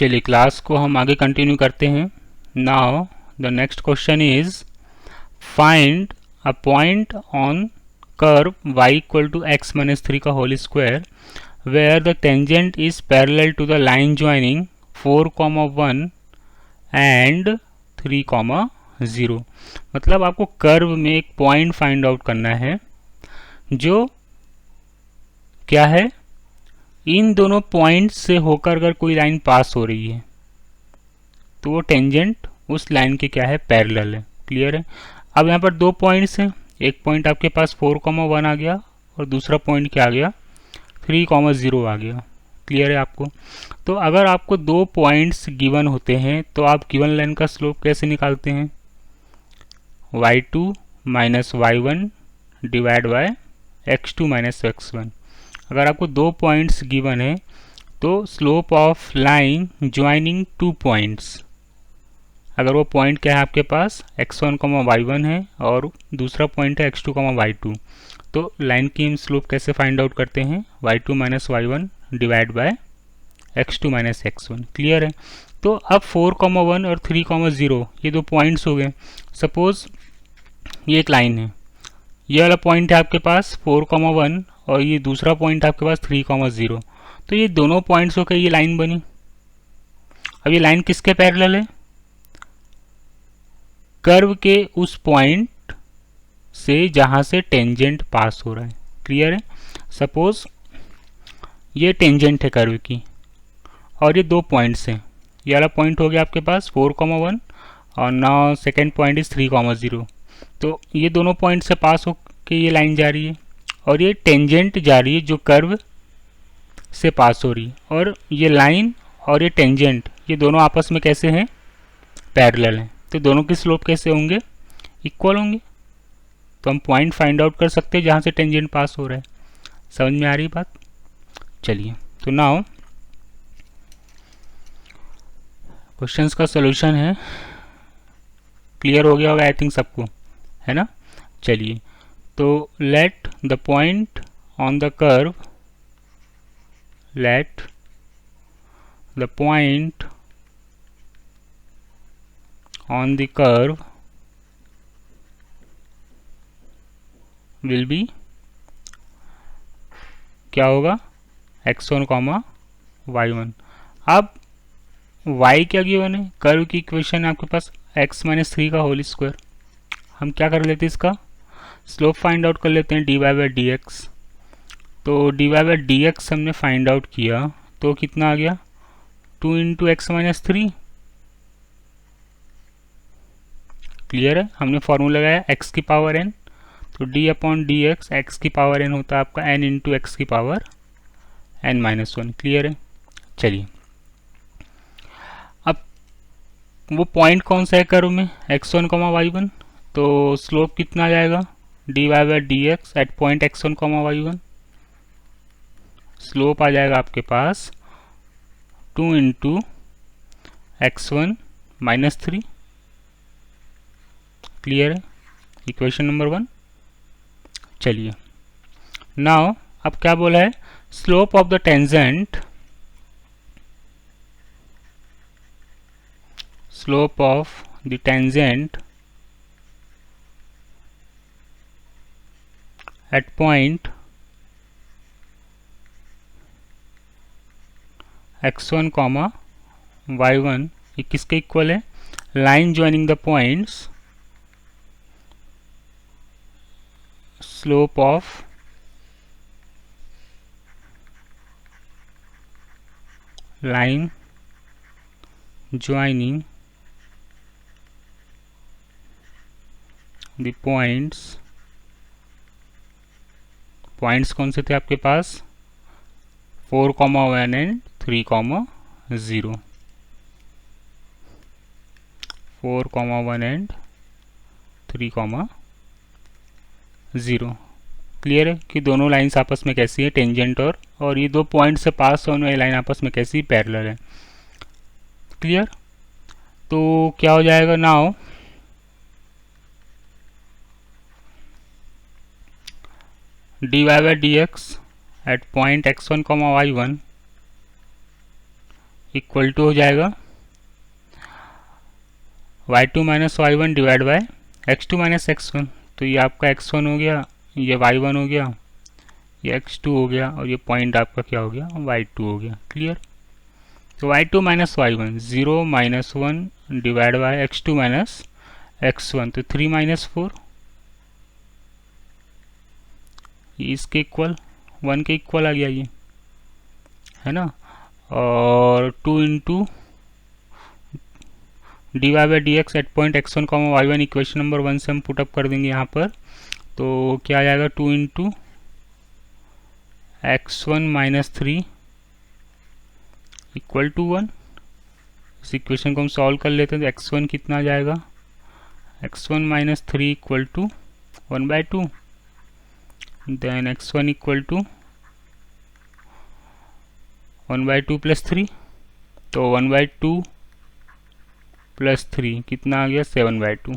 चलिए क्लास को हम आगे कंटिन्यू करते हैं। Now the next question is find a point on curve y equal to X minus 3 का whole square where the tangent is parallel to the line joining 4,1 and 3,0। मतलब आपको curve में एक पॉइंट फाइंड आउट करना है जो क्या है, इन दोनों पॉइंट से होकर अगर कोई लाइन पास हो रही है तो वो टेंजेंट उस लाइन के क्या है, पैरेलल है। क्लियर है। अब यहाँ पर दो पॉइंट्स हैं, एक पॉइंट आपके पास 4,1 आ गया और दूसरा पॉइंट क्या आ गया, 3,0 आ गया। क्लियर है आपको। तो अगर आपको दो पॉइंट्स गिवन होते हैं तो आप गिवन लाइन का स्लोप कैसे निकालते हैं, y2 minus y1 divide by x2 minus x1। अगर आपको दो पॉइंट्स गिवन है तो slope of line joining two points, अगर वो पॉइंट क्या है आपके पास x1, y1 है और दूसरा पॉइंट है x2, y2, तो लाइन की हम स्लोप कैसे फाइंड आउट करते हैं, y2 minus y1 divide by x2 minus x1। Clear है। तो अब 4,1 और 3,0 ये दो पॉइंट्स हो गए। सपोज ये एक लाइन है, ये वाला पॉइंट है आपके पास 4,1 और ये दूसरा पॉइंट है आपके पास 3,0, तो ये दोनों पॉइंट्स होकर ये लाइन बनी। अब ये लाइन किसके पैरेलल है, कर्व के उस पॉइंट से जहां से टेंजेंट पास हो रहा है। क्लियर है। सपोज ये टेंजेंट है कर्व की और ये दो पॉइंट्स हैं, ये वाला पॉइंट हो गया आपके पास 4,1 और नाउ सेकेंड पॉइंट इज 3,0। तो ये दोनों पॉइंट से पास होकर ये लाइन जा रही है और ये टेंजेंट जा रही है जो कर्व से पास हो रही है, और ये लाइन और ये टेंजेंट ये दोनों आपस में कैसे हैं, पैरेलल हैं। तो दोनों की स्लोप कैसे होंगे, इक्वल होंगे। तो हम पॉइंट फाइंड आउट कर सकते हैं जहां से टेंजेंट पास हो रहा है। समझ में आ रही बात। चलिए तो नाउ क्वेश्चंस का सॉल्यूशन है, क्लियर हो गया होगा आई थिंक सबको, है ना। चलिए तो let the point on the curve, let the point on the curve will be क्या होगा, x1, y1। अब y क्या गिवन है, कर्व की इक्वेशन है आपके पास x माइनस 3 का होल स्क्वायर। हम क्या कर लेते हैं, इसका स्लोप फाइंड आउट कर लेते हैं, dy बाई डी एक्स। तो dy बाई डी एक्स हमने फाइंड आउट किया तो कितना आ गया, 2 इंटू एक्स माइनस 3। क्लियर है। हमने फॉर्मूला लगाया x की पावर n, तो d upon D x x की पावर n होता है आपका n इंटू एक्स की पावर n माइनस 1। क्लियर है। चलिए अब वो पॉइंट कौन सा है कर्व में, x1, y1, तो स्लोप कितना आ जाएगा, dy by D X at point x1, y1। Slope आ जाएगा आपके पास 2 इंटू x1 माइनस 3। क्लियर है, इक्वेशन नंबर 1। चलिए नाउ अब क्या बोला है, slope of the tangent, slope of the tangent at point x1, y1 ये किसके इक्वल है, line joining the points, slope of line joining the points, points कौन से थे आपके पास 4,1 एंड 3,0, 4,1 एंड 3,0। क्लियर है कि दोनों लाइंस आपस में कैसी है, टेंजेंट और ये दो पॉइंट से पास होने वाली लाइन आपस में कैसी, पैरेलल है। क्लियर। तो क्या हो जाएगा now, dy by D X at point x1, y1 equal to हो जाएगा y2 minus Y one divide by x2 minus x1। तो ये आपका x1 हो गया, ये y1 हो गया, ये x2 हो गया, और ये पॉइंट आपका क्या हो गया, y2 हो गया। क्लियर। तो y2 minus y1 0 minus 1 divide by x2 minus x1, तो 3 माइनस 4 इसके इक्वल 1 के इक्वल आ गया ये, है ना। और 2 into D Y by D X at point x1 comma Y one, equation number 1 से हम पुटअप कर देंगे यहाँ पर। तो क्या आ जाएगा, 2 into x1 minus 3 equal to 1। इस इक्वेशन को हम सॉल्व कर लेते हैं, तो x1 कितना आ जाएगा, x1 minus 3 equal to 1/2, then x1 equal to 1/2 plus 3, तो 1/2 प्लस 3 कितना आ गया, 7/2।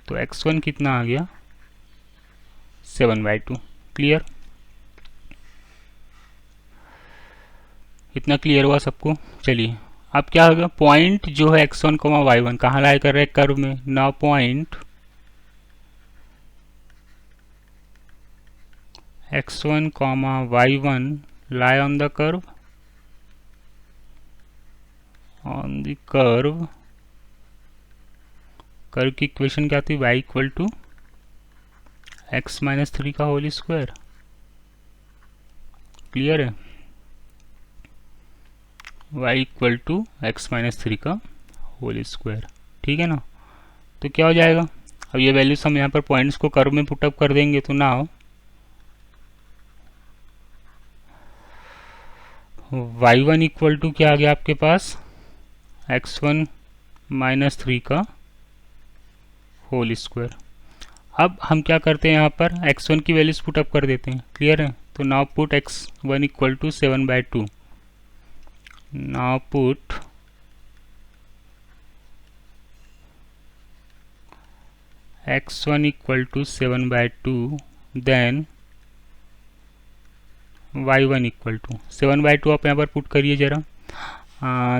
तो x1 कितना आ गया, 7/2। क्लियर। इतना क्लियर हुआ सबको। चलिए अब क्या होगा, पॉइंट जो है x1 कॉमा y1 कहाँ लाई कर रहे हैं, कर्व में। Now point x1 comma y1 lie on the curve, curve की इक्वेशन क्या थी, y equal to x minus 3 का होल स्क्वायर। क्लियर है, y equal to x minus 3 का होल स्क्वायर। ठीक है ना। तो क्या हो जाएगा, अब ये वैल्यूज हम यहाँ पर पॉइंट्स को कर्व में पुटअप कर देंगे। तो नाउ y1 इक्वल टू क्या आ गया आपके पास, x1 माइनस 3 का होल स्क्वायर। अब हम क्या करते हैं, यहाँ पर x1 की वैल्यूज पुटअप कर देते हैं। क्लियर है। तो now put x1 equal to 7/2, now put x1 equal to 7/2, then y1 equal to 7/2 आप यहाँ पर पुट करिए ज़रा।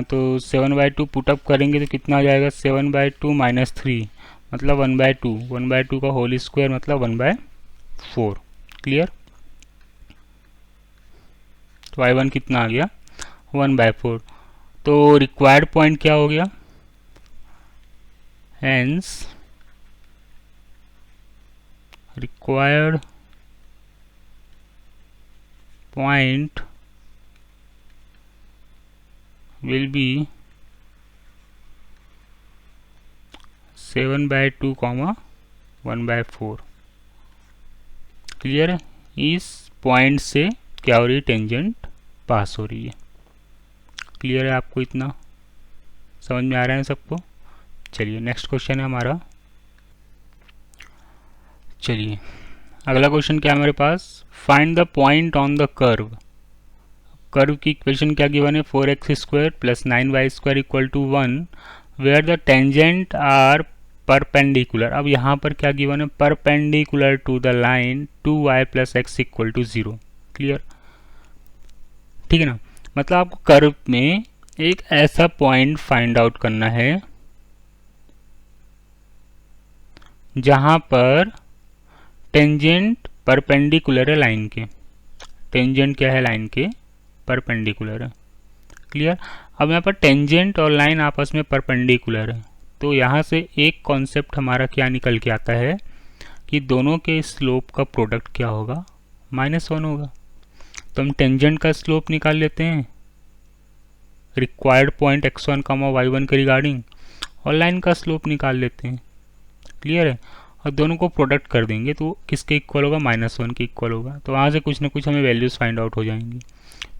तो 7/2 पुटअप करेंगे तो कितना आ जाएगा, 7/2 माइनस 3 मतलब 1/2, 1/2 का होल स्क्वायर मतलब 1/4। क्लियर। तो y1 कितना आ गया, 1/4। तो रिक्वायर्ड पॉइंट क्या हो गया, hence required point will be 7/2 comma 1/4। Clear है। इस पॉइंट से क्या हो रही है, टेंजेंट पास हो रही है। क्लियर है आपको, इतना समझ में आ रहा है सबको। चलिए नेक्स्ट क्वेश्चन है हमारा। चलिए अगला क्वेश्चन क्या है हमारे पास, find the point on the curve. Curve की इक्वेशन क्या गिवन है, 4x square plus 9y square equal to 1 where the tangent are perpendicular. अब यहाँ पर क्या गिवन है, perpendicular to the line 2y plus x equal to 0। Clear. ठीक है ना। मतलब आपको कर्व में एक ऐसा पॉइंट फाइंड आउट करना है जहाँ पर टेंजेंट परपेंडिकुलर है लाइन के। टेंजेंट क्या है, लाइन के परपेंडिकुलर है। क्लियर। अब यहाँ पर टेंजेंट और लाइन आपस में परपेंडिकुलर है, तो यहाँ से एक कॉन्सेप्ट हमारा क्या निकल के आता है कि दोनों के स्लोप का प्रोडक्ट क्या होगा, -1 होगा। तो हम टेंजेंट का स्लोप निकाल लेते हैं required point x1 comma y1 के रिगार्डिंग, और लाइन का स्लोप निकाल लेते हैं। क्लियर है। और दोनों को प्रोडक्ट कर देंगे तो किसके इक्वल होगा, -1 के इक्वल होगा। तो वहाँ से कुछ ना कुछ हमें वैल्यूज़ फाइंड आउट हो जाएंगी,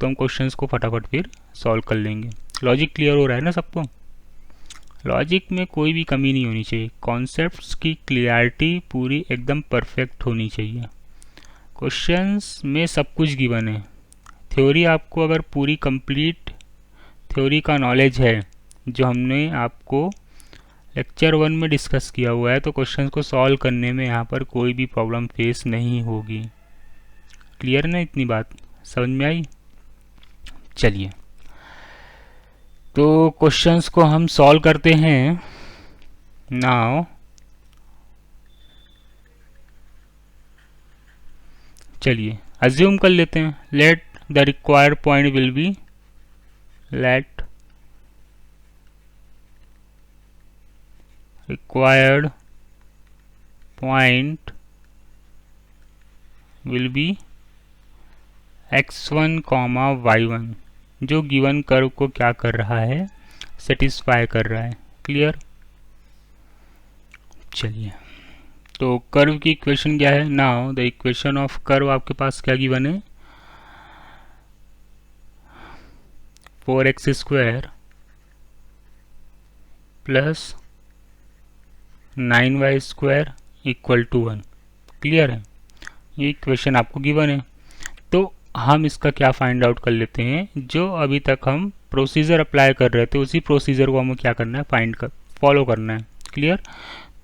तो हम क्वेश्चंस को फटाफट फिर सॉल्व कर लेंगे। लॉजिक क्लियर हो रहा है ना सबको। लॉजिक में कोई भी कमी नहीं होनी चाहिए, कॉन्सेप्ट्स की क्लियरिटी पूरी एकदम परफेक्ट होनी चाहिए। क्वेश्चंस में सब कुछ गिवन है। थ्योरी आपको अगर पूरी कंप्लीट थ्योरी का नॉलेज है जो हमने आपको लेक्चर 1 में डिस्कस किया हुआ है, तो क्वेश्चंस को सॉल्व करने में यहाँ पर कोई भी प्रॉब्लम फेस नहीं होगी। क्लियर ना, इतनी बात समझ में आई। चलिए तो क्वेश्चंस को हम सॉल्व करते हैं नाउ। चलिए अज्यूम कर लेते हैं, let the required point will be, late required point will be x1, y1, जो गिवन कर्व को क्या कर रहा है, सेटिस्फाई कर रहा है। क्लियर। चलिए तो कर्व की इक्वेशन क्या है, now the equation of curve आपके पास क्या गिवन है, 4x² plus 9y² equal to 1। Clear है, ये इक्वेशन आपको गिवन है। तो हम इसका क्या फाइंड आउट कर लेते हैं, जो अभी तक हम प्रोसीजर अप्लाई कर रहे थे उसी प्रोसीजर को हमें क्या करना है, फॉलो करना है। क्लियर।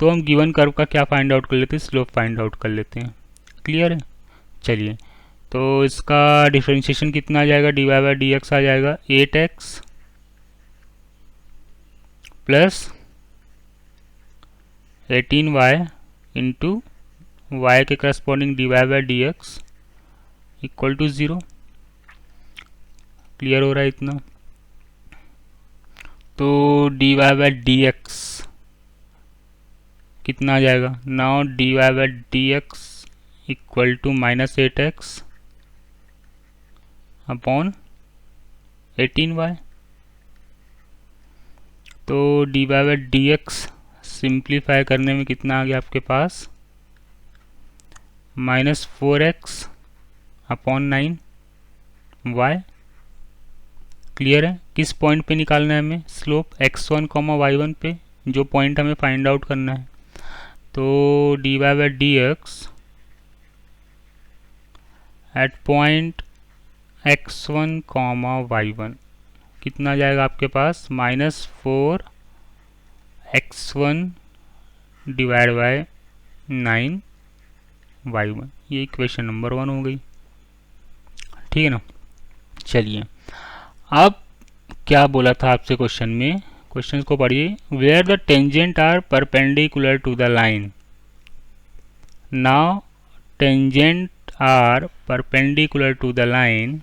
तो हम गिवन कर्व का क्या फाइंड आउट कर लेते हैं, स्लोप फाइंड आउट कर लेते हैं। क्लियर है। चलिए तो इसका डिफरेंशिएशन कितना आ जाएगा, dy/dx आ जाएगा 8x plus 18y into y के corresponding dy/dx equal to 0। Clear हो रहा है इतना। तो dy/dx कितना आ जाएगा, now dy/dx equal to -8x upon 18y। तो dy/dx सिंप्लीफाई करने में कितना आ गया आपके पास, -4x अपॉन 9y। क्लियर है। किस पॉइंट पे निकालना है हमें स्लोप, x1, y1 पे, जो पॉइंट हमें फाइंड आउट करना है। तो dy/dx at point x1, y1 कितना आ जाएगा आपके पास, -4x1 डिवाइड बाय 9y1। ये इक्वेशन नंबर 1 हो गई। ठीक है ना। चलिए अब क्या बोला था आपसे क्वेश्चन में, क्वेश्चन को पढ़िए। Where the tangent are perpendicular to the line, now tangent are perpendicular to the line,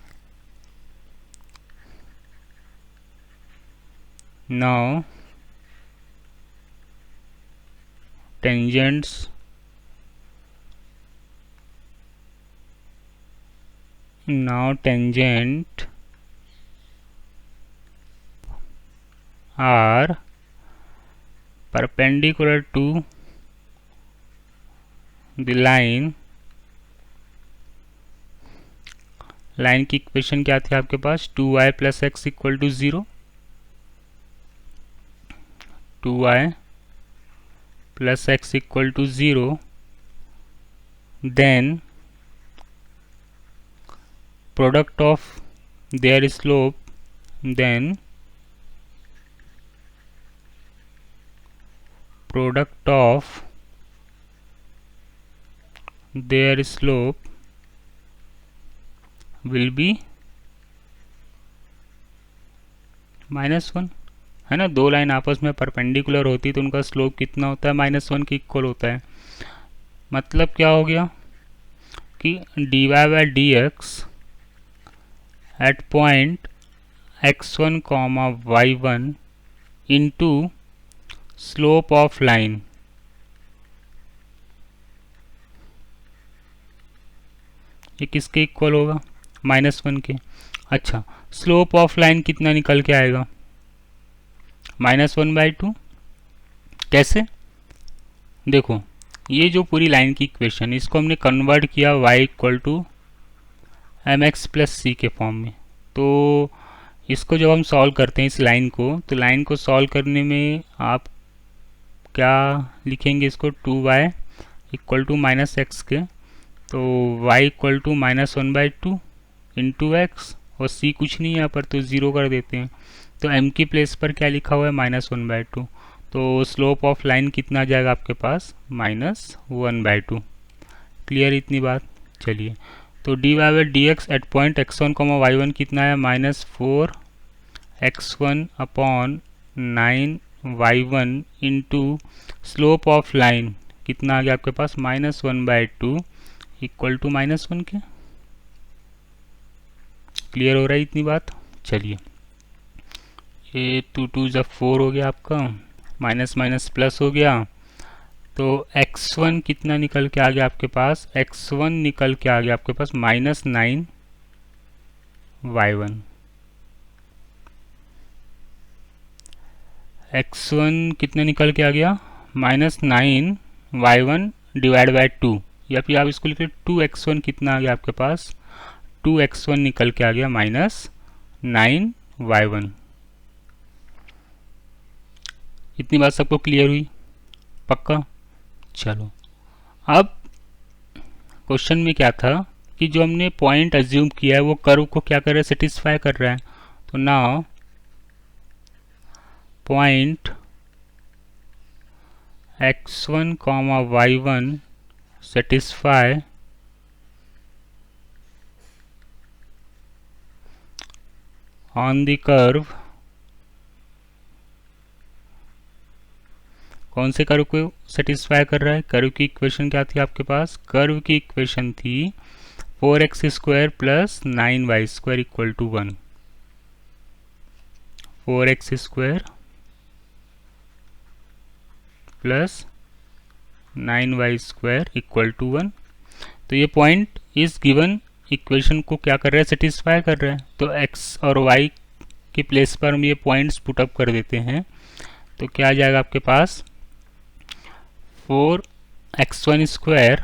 now tangents are perpendicular to the line। Line की इक्वेशन क्या थी आपके पास, 2y plus X equal to 0, 2y plus x equal to 0, then product of their slope, then product of their slope will be -1। है ना, दो line आपस में परपेंडिकुलर होती तो उनका स्लोप कितना होता है, -1 के इक्वल होता है। मतलब क्या हो गया कि dy/dx at point x1, y1 into slope of line, ये किसके इक्वल होगा, -1 के। अच्छा, स्लोप ऑफ लाइन कितना निकल के आएगा, -1/2। कैसे, देखो ये जो पूरी लाइन की इक्वेशन, इसको हमने कन्वर्ट किया y equal to mx plus C के फॉर्म में। तो इसको जब हम सॉल्व करते हैं इस लाइन को, तो लाइन को सॉल्व करने में आप क्या लिखेंगे, इसको 2y इक्वल टू -x के, तो y equal to -1/2 into X, और c कुछ नहीं है यहाँ पर तो 0 कर देते हैं। तो m की प्लेस पर क्या लिखा हुआ है, -1/2। तो स्लोप ऑफ लाइन कितना आ जाएगा आपके पास, -1/2। क्लियर इतनी बात। चलिए तो dy/dx at point x1, y1 कितना है, -4 x1 upon 9y1 into slope of line कितना आ गया आपके पास -1/2 इक्वल टू -1 के। क्लियर हो रहा है इतनी बात? चलिए, ये 2 2 जब 4 हो गया आपका, माइनस माइनस प्लस हो गया, तो x1 कितना निकल के आ गया आपके पास? x1 निकल के आ गया आपके पास -9y1। x1 कितना निकल के आ गया? -9y1 डिवाइड बाय 2, या फिर आप इसको लिख लीजिए 2x1 कितना आ गया आपके पास? 2x1 निकल के आ गया -9y1। इतनी बात सबको क्लियर हुई? पक्का? चलो, अब क्वेश्चन में क्या था कि जो हमने पॉइंट अज्यूम किया है वो कर्व को क्या कर रहा है? सेटिस्फाई कर रहा है। तो now point x1, y1 satisfy on the curve, कौन से कर्व को सेटिस्फाई कर रहा है? कर्व की इक्वेशन क्या थी आपके पास? कर्व की इक्वेशन थी 4x² plus 9y² equal to 1। 4x² plus 9y² equal to 1। तो ये पॉइंट इस गिवन इक्वेशन को क्या कर रहा है? सेटिस्फाई कर रहा है। तो x और y की प्लेस पर हम ये पॉइंट्स पुटअप कर देते हैं, तो क्या आ जाएगा आपके पास? 4x1²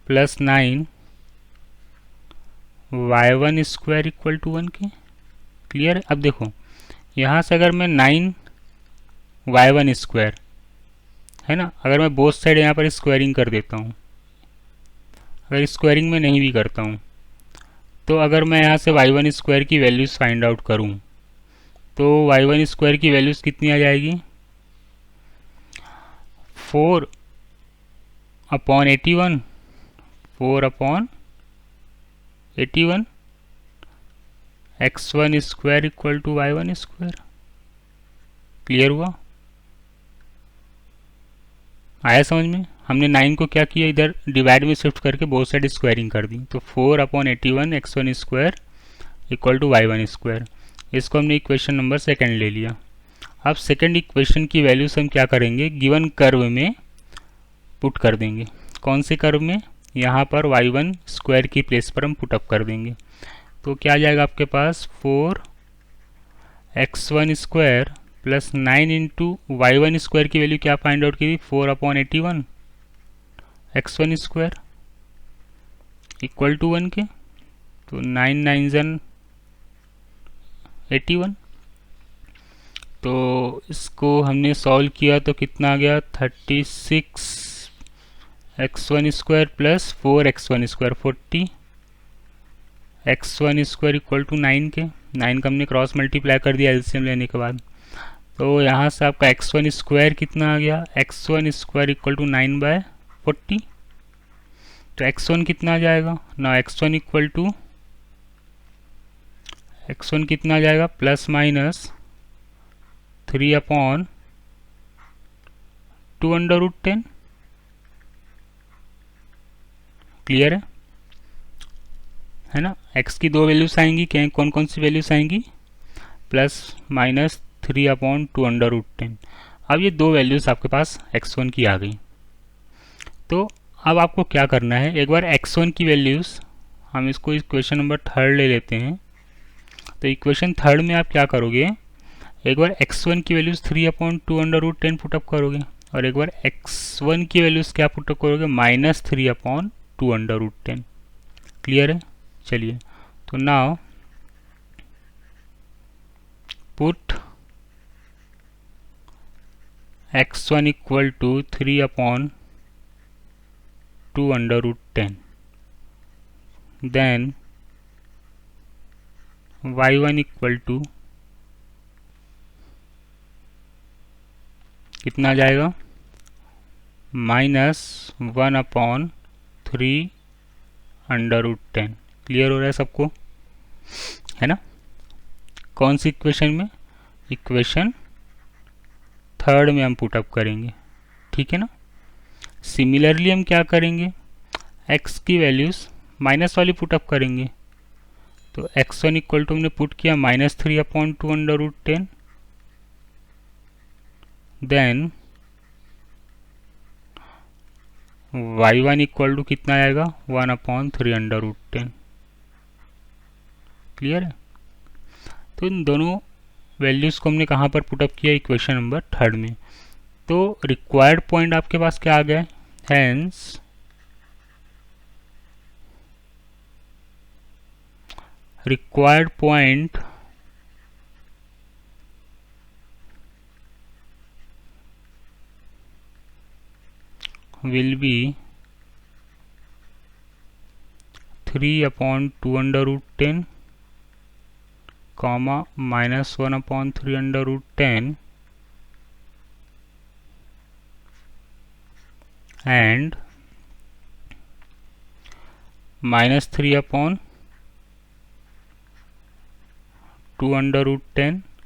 plus 9y1² equal to 1 के। क्लियर? अब देखो, यहाँ से अगर मैं 9y1² है ना, अगर मैं बोथ साइड यहाँ पर स्क्वायरिंग कर देता हूँ, अगर स्क्वायरिंग में नहीं भी करता हूँ, तो अगर मैं यहाँ से y1² की वैल्यूज़ फाइंड आउट करूँ, तो y1² की वैल्यूज़ कितनी आ जाएगी? 4/81, 4/81 x1² equal to y1²। Clear हुआ? आया समझ में? हमने 9 को क्या किया, इधर डिवाइड में शिफ्ट करके बोथ साइड स्क्वायरिंग कर दी, तो 4/81 x1² इक्वल टू y1²। इसको हमने इक्वेशन नंबर सेकंड ले लिया। अब सेकंड इक्वेशन की वैल्यूज हम क्या करेंगे? गिवन कर्व में पुट कर देंगे। कौन से कर्व में? यहाँ पर y1² की प्लेस पर हम पुटअप कर देंगे। तो क्या आ जाएगा आपके पास? 4x1² प्लस 9 इंटू y1² की वैल्यू क्या फाइंड आउट की थी? 4/81 x1² इक्वल टू 1 के। तो 9 9 81। तो इसको हमने सॉल्व किया तो कितना आ गया? 36x1² plus 4x1² 40 x1² equal to 9 के। 9 का हमने क्रॉस मल्टीप्लाई कर दिया एलसीएम लेने के बाद। तो यहाँ से आपका x1² कितना आ गया? x1² equal to 9/40। तो x1 कितना आ जाएगा ना? x1 इक्वल टू x1 कितना आ जाएगा? Plus minus 3/2√10। क्लियर है ना? x की दो वैल्यूज आएंगी, क्या कौन कौन सी वैल्यूज आएंगी? Plus minus 3/2√10। अब ये दो वैल्यूज आपके पास x1 की आ गई। तो अब आपको क्या करना है? एक बार x1 की वैल्यूज, हम इसको इक्वेशन नंबर थर्ड ले लेते हैं। तो इक्वेशन थर्ड में आप क्या करोगे? एक बार x1 की वैल्यूज 3/2√10 पुटअप करोगे, और एक बार x1 की वैल्यूज क्या पुटअप करोगे? -3/2√10। क्लियर है? चलिए, तो now put x1 equal to 3/2√10, then y1 equal to कितना आ जाएगा? -1/3/10। क्लियर हो रहा है सबको? है ना? कौन सी इक्वेशन में? इक्वेशन थर्ड में हम पुटअप करेंगे, ठीक है ना। सिमिलरली हम क्या करेंगे, x की वैल्यूज़ माइनस वाली पुटअप करेंगे। तो x1 इक्वल टू हमने पुट किया -3/2 √10, देन y1 इक्वल टू कितना आएगा, 1/3 क्लियर है। तो इन दोनों वैल्यूज़ को हमने कहाँ पर पुटअप किया, इक्वेशन नंबर थर्ड में। तो रिक्वायर्ड पॉइंट आपके पास क्या आ गया, hence required point will be 3/2 comma -1/3 and -3/2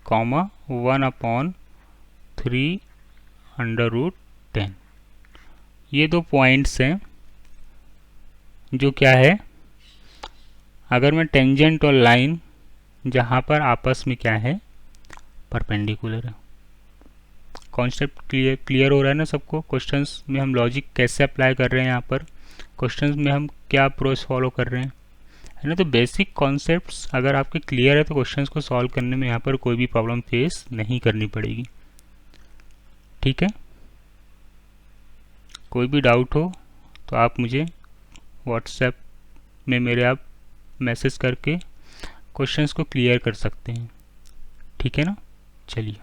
comma 1/3 ये दो पॉइंट्स हैं जो क्या है, अगर मैं टेंजेंट और लाइन जहाँ पर आपस में क्या है, परपेंडिकुलर है। कॉन्सेप्ट क्लियर हो रहा है ना सबको। क्वेश्चंस में हम लॉजिक कैसे अप्लाई कर रहे हैं, यहाँ पर क्वेश्चंस में हम क्या अप्रोच फॉलो कर रहे हैं, है ना। तो बेसिक कॉन्सेप्ट्स अगर आपके क्लियर है तो क्वेश्चंस को सॉल्व करने में यहाँ पर कोई भी प्रॉब्लम फेस नहीं करनी पड़ेगी, ठीक है। कोई भी डाउट हो तो आप मुझे व्हाट्सएप में मेरे आप मैसेज करके क्वेश्चंस को क्लियर कर सकते हैं, ठीक है ना। चलिए।